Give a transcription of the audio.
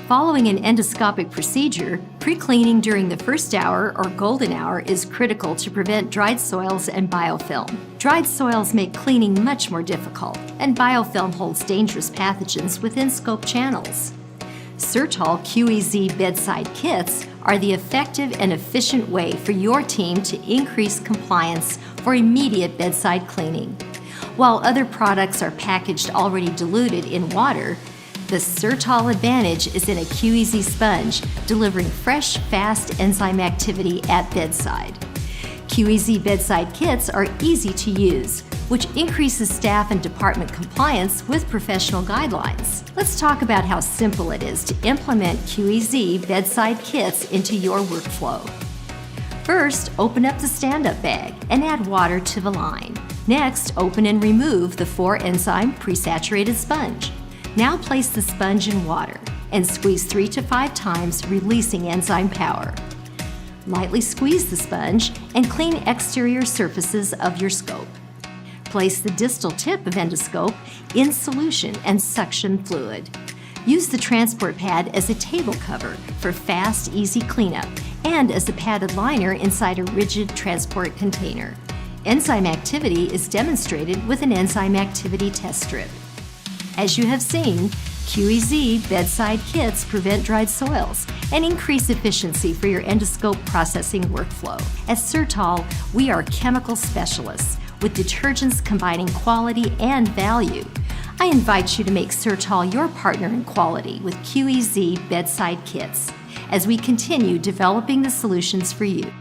Following an endoscopic procedure, pre-cleaning during the first hour or golden hour is critical to prevent dried soils and biofilm. Dried soils make cleaning much more difficult, and biofilm holds dangerous pathogens within scope channels. Certol QEZ Bedside Kits are the effective and efficient way for your team to increase compliance for immediate bedside cleaning. While other products are packaged already diluted in water, the Certol advantage is in a QEZ sponge, delivering fresh, fast enzyme activity at bedside. QEZ Bedside Kits are easy to use, which increases staff and department compliance with professional guidelines. Let's talk about how simple it is to implement QEZ Bedside Kits into your workflow. First, open up the stand-up bag and add water to the line. Next, open and remove the 4-enzyme presaturated sponge. Now place the sponge in water and squeeze 3 to 5 times, releasing enzyme power. Lightly squeeze the sponge and clean exterior surfaces of your scope. Place the distal tip of endoscope in solution and suction fluid. Use the transport pad as a table cover for fast, easy cleanup and as a padded liner inside a rigid transport container. Enzyme activity is demonstrated with an enzyme activity test strip. As you have seen, QEZ Bedside Kits prevent dried soils and increase efficiency for your endoscope processing workflow. At Certol, we are chemical specialists with detergents combining quality and value. I invite you to make Certol your partner in quality with QEZ Bedside Kits as we continue developing the solutions for you.